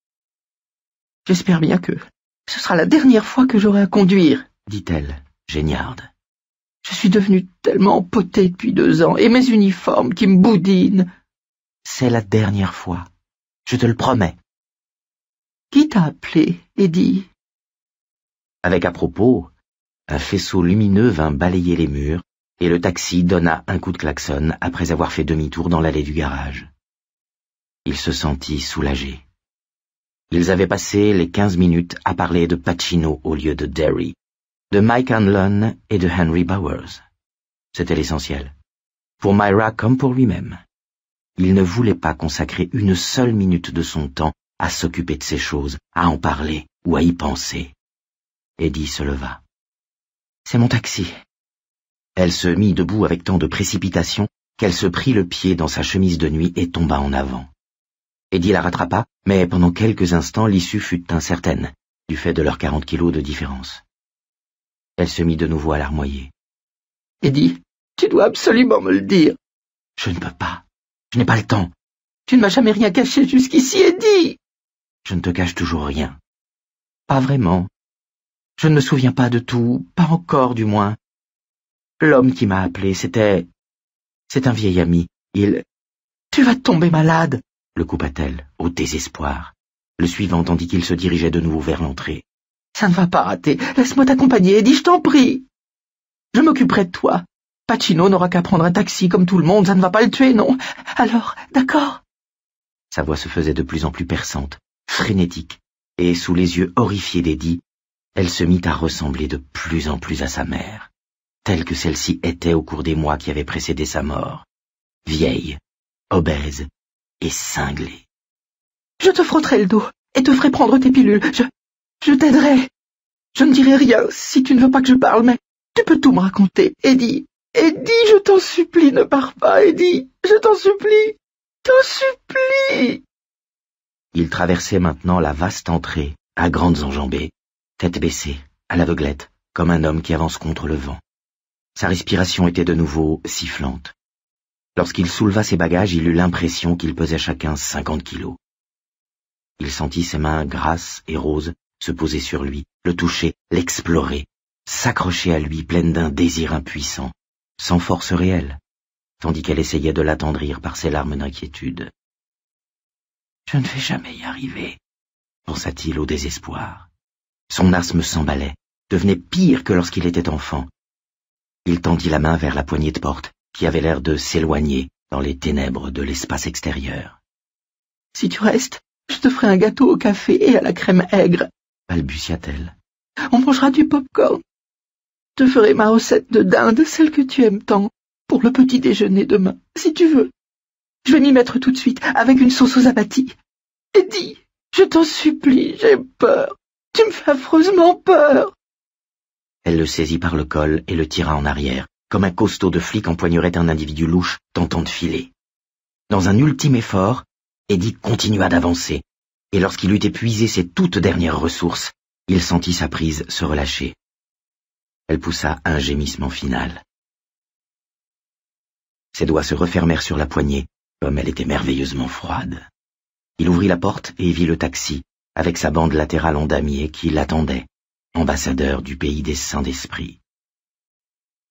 « J'espère bien que ce sera la dernière fois que j'aurai à conduire, » dit-elle, géniarde. « Je suis devenue tellement potée depuis 2 ans, et mes uniformes qui me boudinent. » C'est la dernière fois, je te le promets. « Qui t'a appelé, Eddie ?» Avec à propos, un faisceau lumineux vint balayer les murs, et le taxi donna un coup de klaxon après avoir fait demi-tour dans l'allée du garage. Il se sentit soulagé. Ils avaient passé les 15 minutes à parler de Pacino au lieu de Derry, de Mike Hanlon et de Henry Bowers. C'était l'essentiel, pour Myra comme pour lui-même. Il ne voulait pas consacrer une seule minute de son temps à s'occuper de ces choses, à en parler ou à y penser. Eddie se leva. « C'est mon taxi. » Elle se mit debout avec tant de précipitation qu'elle se prit le pied dans sa chemise de nuit et tomba en avant. Eddie la rattrapa, mais pendant quelques instants l'issue fut incertaine, du fait de leurs 40 kilos de différence. Elle se mit de nouveau à larmoyer. « Eddie, tu dois absolument me le dire. »« Je ne peux pas. Je n'ai pas le temps. Tu ne m'as jamais rien caché jusqu'ici, Eddie. »« Je ne te cache toujours rien. »« Pas vraiment. Je ne me souviens pas de tout, pas encore du moins. L'homme qui m'a appelé, c'est un vieil ami. Il... »« Tu vas tomber malade !» le coupa-t-elle, au désespoir, le suivant tandis qu'il se dirigeait de nouveau vers l'entrée. « Ça ne va pas rater. Laisse-moi t'accompagner, Eddie, je t'en prie. Je m'occuperai de toi. Pacino n'aura qu'à prendre un taxi comme tout le monde, ça ne va pas le tuer, non? Alors, d'accord ?» Sa voix se faisait de plus en plus perçante, frénétique, et sous les yeux horrifiés d'Eddie, elle se mit à ressembler de plus en plus à sa mère, telle que celle-ci était au cours des mois qui avaient précédé sa mort, vieille, obèse et cinglée. « Je te frotterai le dos et te ferai prendre tes pilules. Je t'aiderai. Je ne dirai rien si tu ne veux pas que je parle, mais tu peux tout me raconter, Eddie. Eddie, je t'en supplie, ne pars pas, Eddie. Je t'en supplie. T'en supplie. » Il traversait maintenant la vaste entrée, à grandes enjambées, tête baissée, à l'aveuglette, comme un homme qui avance contre le vent. Sa respiration était de nouveau sifflante. Lorsqu'il souleva ses bagages, il eut l'impression qu'ils pesaient chacun 50 kilos. Il sentit ses mains grasses et roses se poser sur lui, le toucher, l'explorer, s'accrocher à lui pleine d'un désir impuissant, sans force réelle, tandis qu'elle essayait de l'attendrir par ses larmes d'inquiétude. « Je ne vais jamais y arriver, » pensa-t-il au désespoir. Son asthme s'emballait, devenait pire que lorsqu'il était enfant. Il tendit la main vers la poignée de porte, qui avait l'air de s'éloigner dans les ténèbres de l'espace extérieur. « Si tu restes, je te ferai un gâteau au café et à la crème aigre, » balbutia-t-elle. « On mangera du pop-corn. Je te ferai ma recette de dinde, celle que tu aimes tant, pour le petit déjeuner demain, si tu veux. Je vais m'y mettre tout de suite, avec une sauce aux abattis. Eddie, je t'en supplie, j'ai peur. Tu me fais affreusement peur. » Elle le saisit par le col et le tira en arrière, comme un costaud de flic empoignerait un individu louche tentant de filer. Dans un ultime effort, Eddie continua d'avancer, et lorsqu'il eut épuisé ses toutes dernières ressources, il sentit sa prise se relâcher. Elle poussa un gémissement final. Ses doigts se refermèrent sur la poignée, comme elle était merveilleusement froide. Il ouvrit la porte et vit le taxi, avec sa bande latérale en damier qui l'attendait, ambassadeur du pays des saints d'esprit.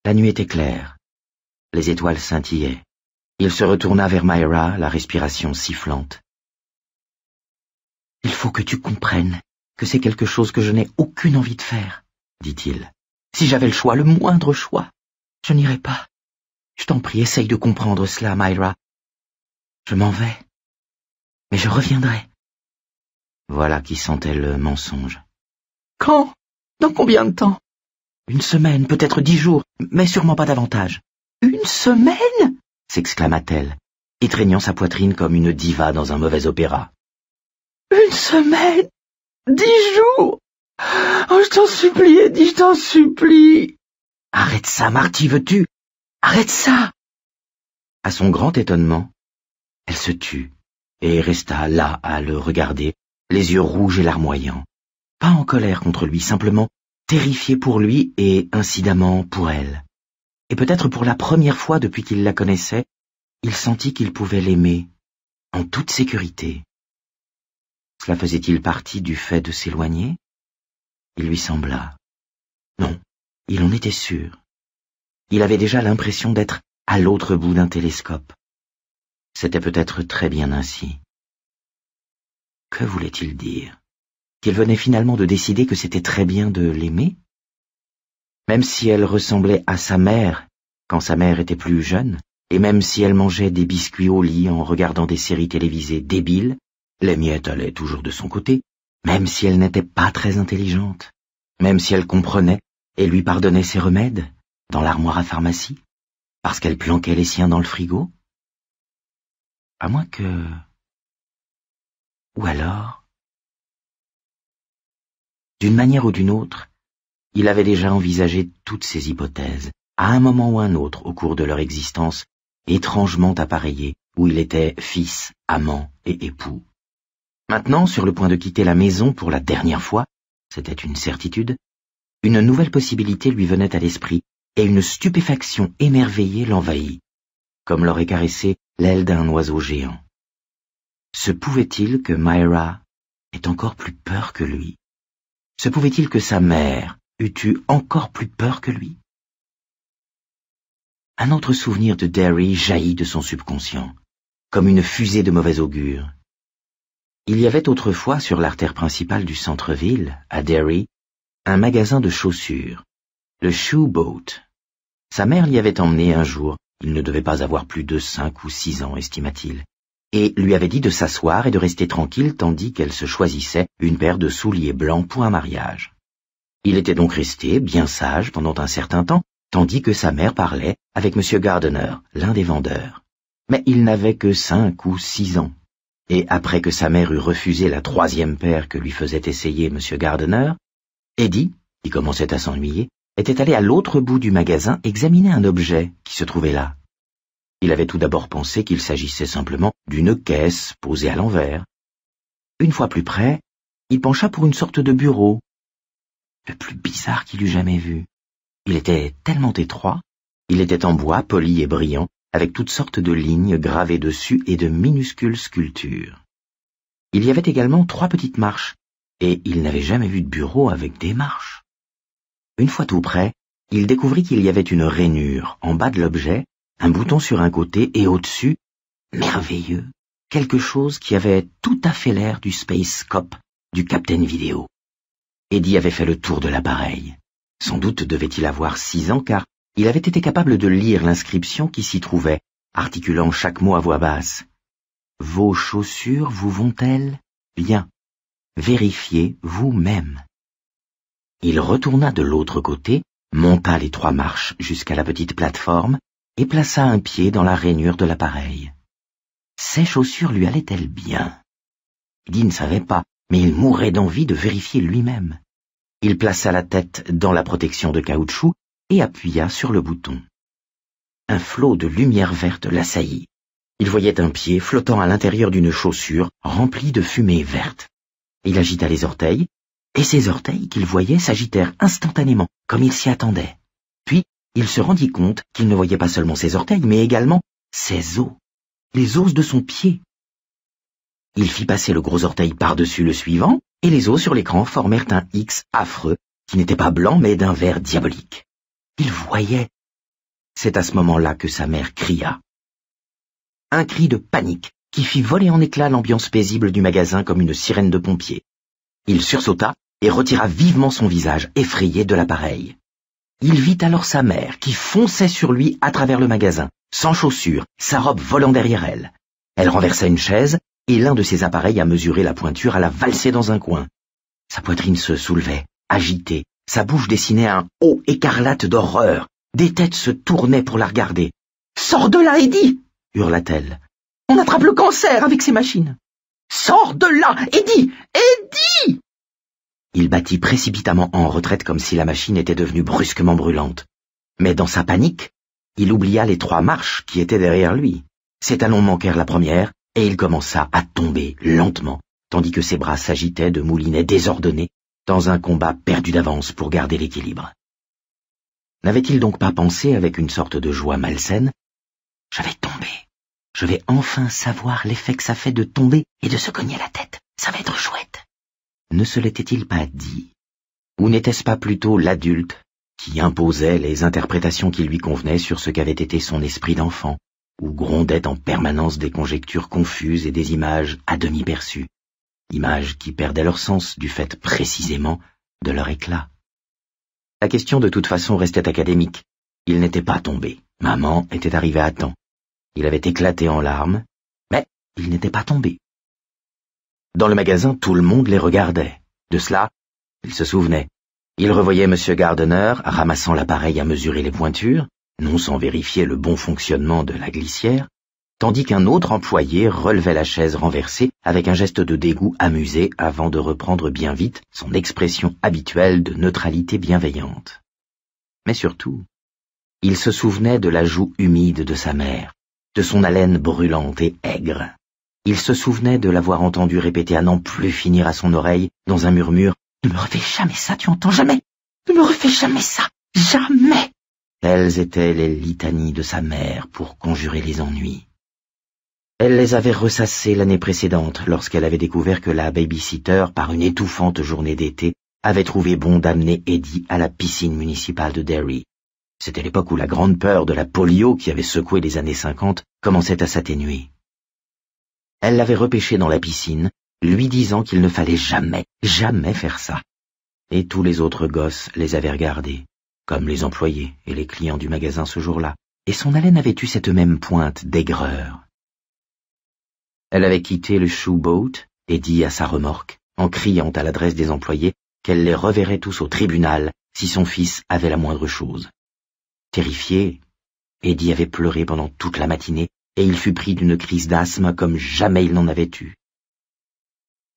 La nuit était claire. Les étoiles scintillaient. Il se retourna vers Myra, la respiration sifflante. « Il faut que tu comprennes que c'est quelque chose que je n'ai aucune envie de faire, » dit-il. « Si j'avais le choix, le moindre choix, je n'irais pas. Je t'en prie, essaye de comprendre cela, Myra. Je m'en vais, mais je reviendrai. Voilà qui sentait le mensonge. Quand? Dans combien de temps? 1 semaine, peut-être 10 jours, mais sûrement pas davantage. 1 semaine? S'exclama-t-elle, étreignant sa poitrine comme une diva dans un mauvais opéra. 1 semaine? 10 jours? Oh, je t'en supplie, Eddie, je t'en supplie. Arrête ça, Marty, veux-tu? Arrête ça! À son grand étonnement, elle se tut et resta là à le regarder, les yeux rouges et larmoyants. Pas en colère contre lui, simplement terrifiée pour lui et incidemment pour elle. Et peut-être pour la première fois depuis qu'il la connaissait, il sentit qu'il pouvait l'aimer en toute sécurité. Cela faisait-il partie du fait de s'éloigner? Il lui sembla. Non, il en était sûr. Il avait déjà l'impression d'être à l'autre bout d'un télescope. C'était peut-être très bien ainsi. Que voulait-il dire? Qu'il venait finalement de décider que c'était très bien de l'aimer? Même si elle ressemblait à sa mère quand sa mère était plus jeune, et même si elle mangeait des biscuits au lit en regardant des séries télévisées débiles, les miettes allaient toujours de son côté, même si elle n'était pas très intelligente, même si elle comprenait et lui pardonnait ses remèdes dans l'armoire à pharmacie, parce qu'elle planquait les siens dans le frigo? À moins que... Ou alors... D'une manière ou d'une autre, il avait déjà envisagé toutes ces hypothèses, à un moment ou un autre au cours de leur existence, étrangement appareillée, où il était fils, amant et époux. Maintenant, sur le point de quitter la maison pour la dernière fois, c'était une certitude, une nouvelle possibilité lui venait à l'esprit, et une stupéfaction émerveillée l'envahit, comme l'aurait caressé l'aile d'un oiseau géant. Se pouvait-il que Myra ait encore plus peur que lui? Se pouvait-il que sa mère eût eu encore plus peur que lui? Un autre souvenir de Derry jaillit de son subconscient, comme une fusée de mauvais augure. Il y avait autrefois sur l'artère principale du centre-ville, à Derry, un magasin de chaussures, le Shoe Boat. Sa mère l'y avait emmené un jour, il ne devait pas avoir plus de 5 ou 6 ans, estima-t-il, et lui avait dit de s'asseoir et de rester tranquille tandis qu'elle se choisissait une paire de souliers blancs pour un mariage. Il était donc resté, bien sage, pendant un certain temps, tandis que sa mère parlait avec M. Gardiner, l'un des vendeurs. Mais il n'avait que 5 ou 6 ans, et après que sa mère eut refusé la 3e paire que lui faisait essayer M. Gardiner, Eddie, qui commençait à s'ennuyer, était allé à l'autre bout du magasin examiner un objet qui se trouvait là. Il avait tout d'abord pensé qu'il s'agissait simplement d'une caisse posée à l'envers. Une fois plus près, il pencha pour une sorte de bureau, le plus bizarre qu'il eût jamais vu. Il était tellement étroit, il était en bois poli et brillant, avec toutes sortes de lignes gravées dessus et de minuscules sculptures. Il y avait également 3 petites marches, et il n'avait jamais vu de bureau avec des marches. Une fois tout près, il découvrit qu'il y avait une rainure en bas de l'objet, un bouton sur un côté et au-dessus, merveilleux, quelque chose qui avait tout à fait l'air du Space Scope du Captain Vidéo. Eddie avait fait le tour de l'appareil. Sans doute devait-il avoir 6 ans car il avait été capable de lire l'inscription qui s'y trouvait, articulant chaque mot à voix basse. « Vos chaussures vous vont-elles bien? Vérifiez vous-même. » Il retourna de l'autre côté, monta les 3 marches jusqu'à la petite plateforme et plaça un pied dans la rainure de l'appareil. Ses chaussures lui allaient-elles bien? Eddie ne savait pas, mais il mourait d'envie de vérifier lui-même. Il plaça la tête dans la protection de caoutchouc et appuya sur le bouton. Un flot de lumière verte l'assaillit. Il voyait un pied flottant à l'intérieur d'une chaussure remplie de fumée verte. Il agita les orteils, et ces orteils qu'il voyait s'agitèrent instantanément, comme il s'y attendait. Puis, il se rendit compte qu'il ne voyait pas seulement ses orteils, mais également ses os, les os de son pied. Il fit passer le gros orteil par-dessus le suivant, et les os sur l'écran formèrent un X affreux, qui n'était pas blanc, mais d'un vert diabolique. Il voyait. C'est à ce moment-là que sa mère cria. Un cri de panique qui fit voler en éclats l'ambiance paisible du magasin comme une sirène de pompier. Il sursauta et retira vivement son visage effrayé de l'appareil. Il vit alors sa mère qui fonçait sur lui à travers le magasin, sans chaussures, sa robe volant derrière elle. Elle renversa une chaise et l'un de ses appareils à mesurer la pointure alla valser dans un coin. Sa poitrine se soulevait, agitée, sa bouche dessinait un O écarlate d'horreur. Des têtes se tournaient pour la regarder. « Sors de là, Eddie !» hurla-t-elle. « On attrape le cancer avec ces machines !»« Sors de là, Eddie ! Eddie !» Il battit précipitamment en retraite comme si la machine était devenue brusquement brûlante. Mais dans sa panique, il oublia les 3 marches qui étaient derrière lui. Ses talons manquèrent la première, et il commença à tomber lentement, tandis que ses bras s'agitaient de moulinets désordonnés dans un combat perdu d'avance pour garder l'équilibre. N'avait-il donc pas pensé avec une sorte de joie malsaine « Je vais tomber. Je vais enfin savoir l'effet que ça fait de tomber et de se cogner la tête. Ça va être chouette. » Ne se l'était-il pas dit? Ou n'était-ce pas plutôt l'adulte qui imposait les interprétations qui lui convenaient sur ce qu'avait été son esprit d'enfant, ou grondait en permanence des conjectures confuses et des images à demi perçues, images qui perdaient leur sens du fait précisément de leur éclat? La question de toute façon restait académique. Il n'était pas tombé. Maman était arrivée à temps. Il avait éclaté en larmes, mais il n'était pas tombé. Dans le magasin, tout le monde les regardait. De cela, il se souvenait. Il revoyait M. Gardner ramassant l'appareil à mesurer les pointures, non sans vérifier le bon fonctionnement de la glissière, tandis qu'un autre employé relevait la chaise renversée avec un geste de dégoût amusé avant de reprendre bien vite son expression habituelle de neutralité bienveillante. Mais surtout, il se souvenait de la joue humide de sa mère, de son haleine brûlante et aigre. Il se souvenait de l'avoir entendu répéter à n'en plus finir à son oreille, dans un murmure « Ne me refais jamais ça, tu entends, jamais! Ne me refais jamais ça, jamais !» Telles étaient les litanies de sa mère pour conjurer les ennuis. Elle les avait ressassées l'année précédente, lorsqu'elle avait découvert que la baby-sitter, par une étouffante journée d'été, avait trouvé bon d'amener Eddie à la piscine municipale de Derry. C'était l'époque où la grande peur de la polio qui avait secoué les années 50 commençait à s'atténuer. Elle l'avait repêché dans la piscine, lui disant qu'il ne fallait jamais, jamais faire ça. Et tous les autres gosses les avaient regardés, comme les employés et les clients du magasin ce jour-là, et son haleine avait eu cette même pointe d'aigreur. Elle avait quitté le shoe-boat et dit à sa remorque, en criant à l'adresse des employés, qu'elle les reverrait tous au tribunal si son fils avait la moindre chose. Terrifié, Eddie avait pleuré pendant toute la matinée et il fut pris d'une crise d'asthme comme jamais il n'en avait eu.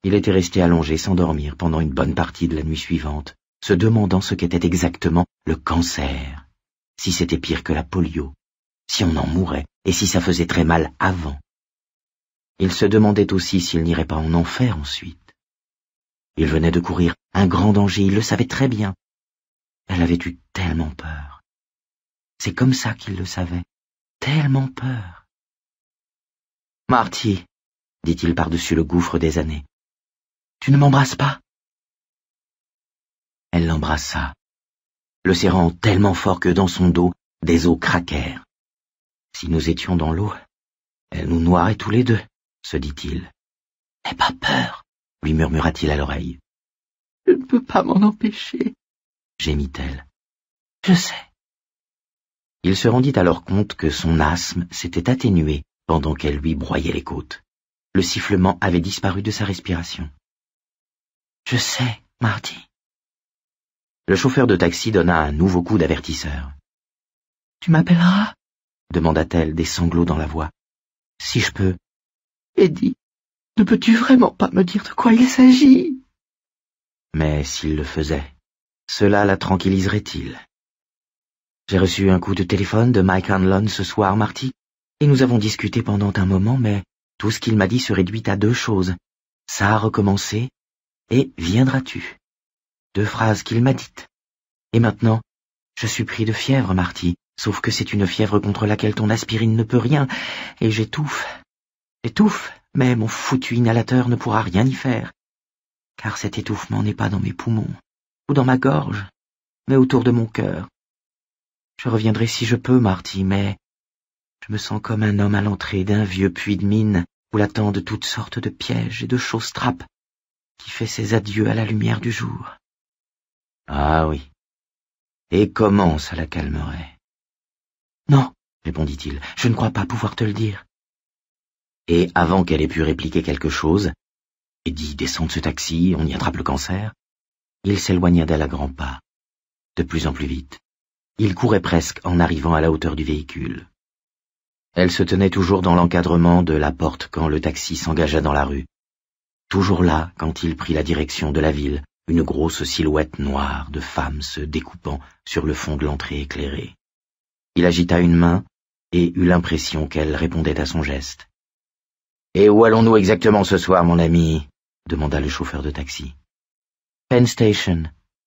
Il était resté allongé sans dormir pendant une bonne partie de la nuit suivante, se demandant ce qu'était exactement le cancer, si c'était pire que la polio, si on en mourait et si ça faisait très mal avant. Il se demandait aussi s'il n'irait pas en enfer ensuite. Il venait de courir un grand danger, il le savait très bien. Elle avait eu tellement peur. C'est comme ça qu'il le savait, tellement peur. « Marty, » dit-il par-dessus le gouffre des années, « tu ne m'embrasses pas ?» Elle l'embrassa, le serrant tellement fort que dans son dos, des os craquèrent. Si nous étions dans l'eau, elle nous noierait tous les deux, se dit-il. « N'aie pas peur, » lui murmura-t-il à l'oreille. « Je ne peux pas m'en empêcher, » gémit-elle. « Je sais. » Il se rendit alors compte que son asthme s'était atténué pendant qu'elle lui broyait les côtes. Le sifflement avait disparu de sa respiration. « Je sais, Marty. » Le chauffeur de taxi donna un nouveau coup d'avertisseur. « Tu m'appelleras ?» demanda-t-elle, des sanglots dans la voix. « Si je peux. »« Eddie, ne peux-tu vraiment pas me dire de quoi il s'agit ?» Mais s'il le faisait, cela la tranquilliserait-il? « J'ai reçu un coup de téléphone de Mike Hanlon ce soir, Marty, et nous avons discuté pendant un moment, mais tout ce qu'il m'a dit se réduit à 2 choses. Ça a recommencé, et viendras-tu? 2 phrases qu'il m'a dites. Et maintenant, je suis pris de fièvre, Marty, sauf que c'est une fièvre contre laquelle ton aspirine ne peut rien, et j'étouffe. J'étouffe, mais mon foutu inhalateur ne pourra rien y faire, car cet étouffement n'est pas dans mes poumons, ou dans ma gorge, mais autour de mon cœur. Je reviendrai si je peux, Marty, mais je me sens comme un homme à l'entrée d'un vieux puits de mine où l'attendent toutes sortes de pièges et de choses trappes, qui fait ses adieux à la lumière du jour. Ah oui. Et comment ça la calmerait? Non, répondit-il, je ne crois pas pouvoir te le dire. et avant qu'elle ait pu répliquer quelque chose, Eddie descend de ce taxi, on y attrape le cancer, il s'éloigna d'elle à grands pas, de plus en plus vite. Il courait presque en arrivant à la hauteur du véhicule. Elle se tenait toujours dans l'encadrement de la porte quand le taxi s'engagea dans la rue. Toujours là quand il prit la direction de la ville, une grosse silhouette noire de femme se découpant sur le fond de l'entrée éclairée. Il agita une main et eut l'impression qu'elle répondait à son geste. « Et où allons-nous exactement ce soir, mon ami ?» demanda le chauffeur de taxi. « Penn Station »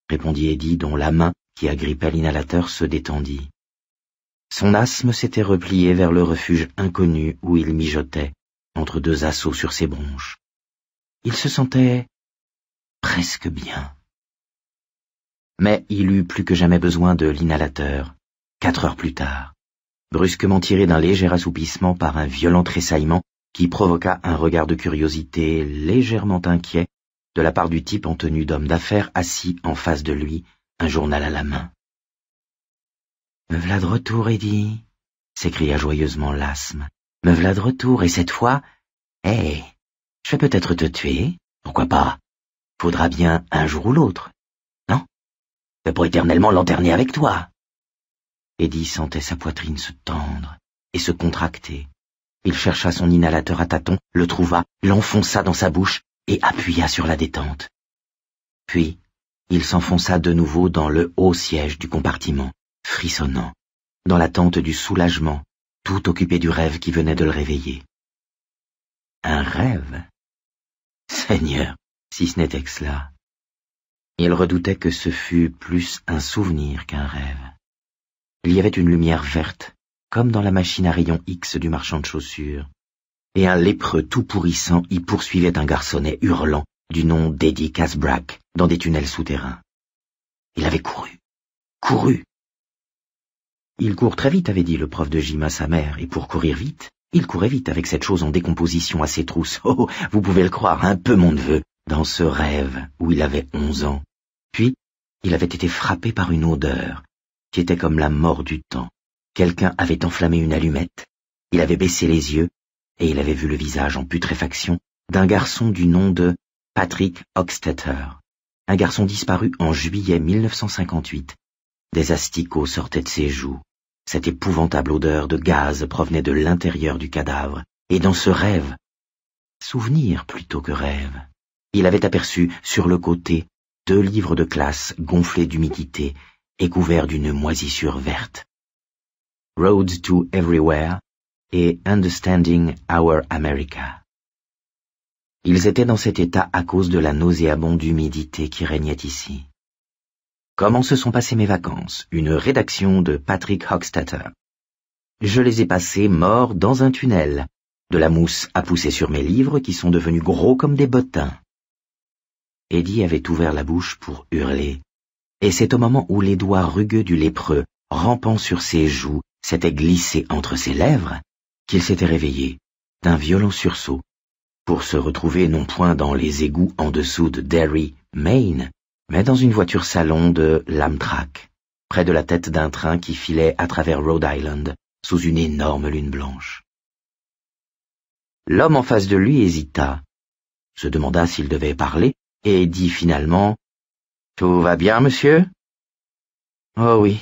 répondit Eddie, dont la main qui agrippait l'inhalateur se détendit. Son asthme s'était replié vers le refuge inconnu où il mijotait, entre deux assauts sur ses bronches. Il se sentait presque bien. Mais il eut plus que jamais besoin de l'inhalateur, 4 heures plus tard, brusquement tiré d'un léger assoupissement par un violent tressaillement qui provoqua un regard de curiosité légèrement inquiet de la part du type en tenue d'homme d'affaires assis en face de lui, un journal à la main. « Me v'là de retour, Eddie !» s'écria joyeusement l'asthme. « Me v'là de retour, et cette fois, hé, je vais peut-être te tuer, pourquoi pas? Faudra bien un jour ou l'autre, non? Je vais pas éternellement lanterner avec toi. » Eddie sentait sa poitrine se tendre et se contracter. Il chercha son inhalateur à tâtons, le trouva, l'enfonça dans sa bouche et appuya sur la détente. Puis, il s'enfonça de nouveau dans le haut siège du compartiment, frissonnant, dans l'attente du soulagement, tout occupé du rêve qui venait de le réveiller. Un rêve? Seigneur, si ce n'était que cela. Il redoutait que ce fût plus un souvenir qu'un rêve. Il y avait une lumière verte, comme dans la machine à rayons X du marchand de chaussures, et un lépreux tout pourrissant y poursuivait un garçonnet hurlant du nom d'Eddie Casbrack dans des tunnels souterrains. Il avait couru. Il court très vite, avait dit le prof de gym à sa mère, et pour courir vite, il courait vite avec cette chose en décomposition à ses trousses. Oh, vous pouvez le croire, un peu mon neveu, dans ce rêve où il avait 11 ans. Puis, il avait été frappé par une odeur, qui était comme la mort du temps. Quelqu'un avait enflammé une allumette, il avait baissé les yeux, et il avait vu le visage en putréfaction d'un garçon du nom de Patrick Hochstetter, un garçon disparu en juillet 1958. Des asticots sortaient de ses joues. Cette épouvantable odeur de gaz provenait de l'intérieur du cadavre, et dans ce rêve, souvenir plutôt que rêve, il avait aperçu sur le côté 2 livres de classe gonflés d'humidité et couverts d'une moisissure verte. Road to Everywhere et Understanding Our America. Ils étaient dans cet état à cause de la nauséabonde humidité qui régnait ici. Comment se sont passées mes vacances? Une rédaction de Patrick Hochstetter. Je les ai passées morts dans un tunnel. De la mousse a poussé sur mes livres qui sont devenus gros comme des bottins. Eddie avait ouvert la bouche pour hurler, et c'est au moment où les doigts rugueux du lépreux, rampant sur ses joues, s'étaient glissés entre ses lèvres, qu'il s'était réveillé, d'un violent sursaut, pour se retrouver non point dans les égouts en dessous de Derry, Maine, mais dans une voiture salon de l'Amtrak, près de la tête d'un train qui filait à travers Rhode Island, sous une énorme lune blanche. L'homme en face de lui hésita, se demanda s'il devait parler, et dit finalement « Tout va bien, monsieur ?» « Oh oui, »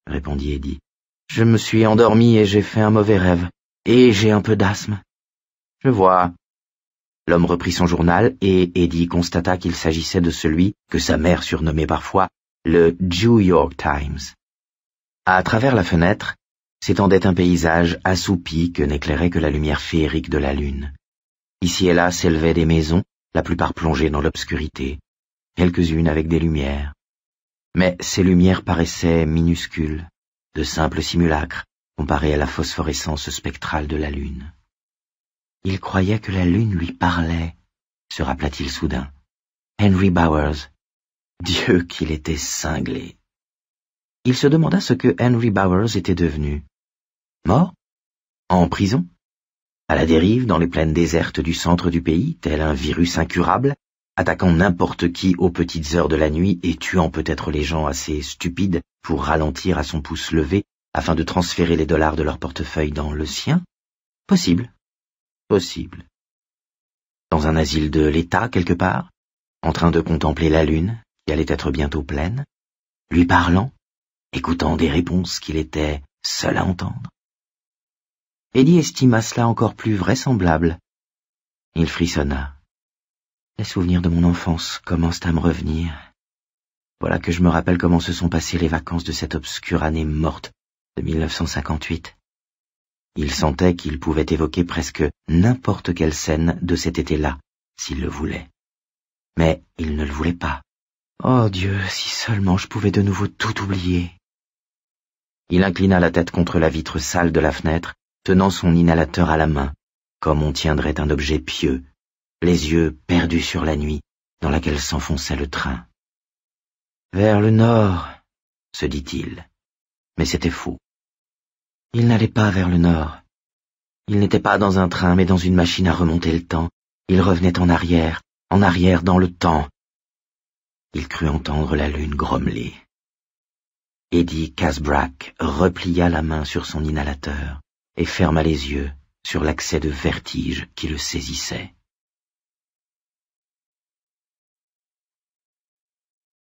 répondit Eddie. « Je me suis endormi et j'ai fait un mauvais rêve, et j'ai un peu d'asthme. »« Je vois. » L'homme reprit son journal, et Eddie constata qu'il s'agissait de celui que sa mère surnommait parfois le New York Times. À travers la fenêtre s'étendait un paysage assoupi que n'éclairait que la lumière féerique de la lune. Ici et là s'élevaient des maisons, la plupart plongées dans l'obscurité, quelques-unes avec des lumières. Mais ces lumières paraissaient minuscules, de simples simulacres, comparées à la phosphorescence spectrale de la lune. Il croyait que la lune lui parlait, se rappela-t-il soudain. Henry Bowers. Dieu qu'il était cinglé. Il se demanda ce que Henry Bowers était devenu. Mort? En prison? À la dérive dans les plaines désertes du centre du pays, tel un virus incurable, attaquant n'importe qui aux petites heures de la nuit et tuant peut-être les gens assez stupides pour ralentir à son pouce levé afin de transférer les dollars de leur portefeuille dans le sien? Possible. Possible. Dans un asile de l'État, quelque part, en train de contempler la lune, qui allait être bientôt pleine, lui parlant, écoutant des réponses qu'il était seul à entendre. Eddie estima cela encore plus vraisemblable. Il frissonna. Les souvenirs de mon enfance commencent à me revenir. Voilà que je me rappelle comment se sont passées les vacances de cette obscure année morte de 1958. Il sentait qu'il pouvait évoquer presque n'importe quelle scène de cet été-là, s'il le voulait. Mais il ne le voulait pas. Oh Dieu, si seulement je pouvais de nouveau tout oublier. Il inclina la tête contre la vitre sale de la fenêtre, tenant son inhalateur à la main, comme on tiendrait un objet pieux, les yeux perdus sur la nuit dans laquelle s'enfonçait le train. Vers le nord, se dit-il, mais c'était faux. Il n'allait pas vers le nord. Il n'était pas dans un train, mais dans une machine à remonter le temps. Il revenait en arrière dans le temps. Il crut entendre la lune grommeler. Eddie Casbrack replia la main sur son inhalateur et ferma les yeux sur l'accès de vertige qui le saisissait.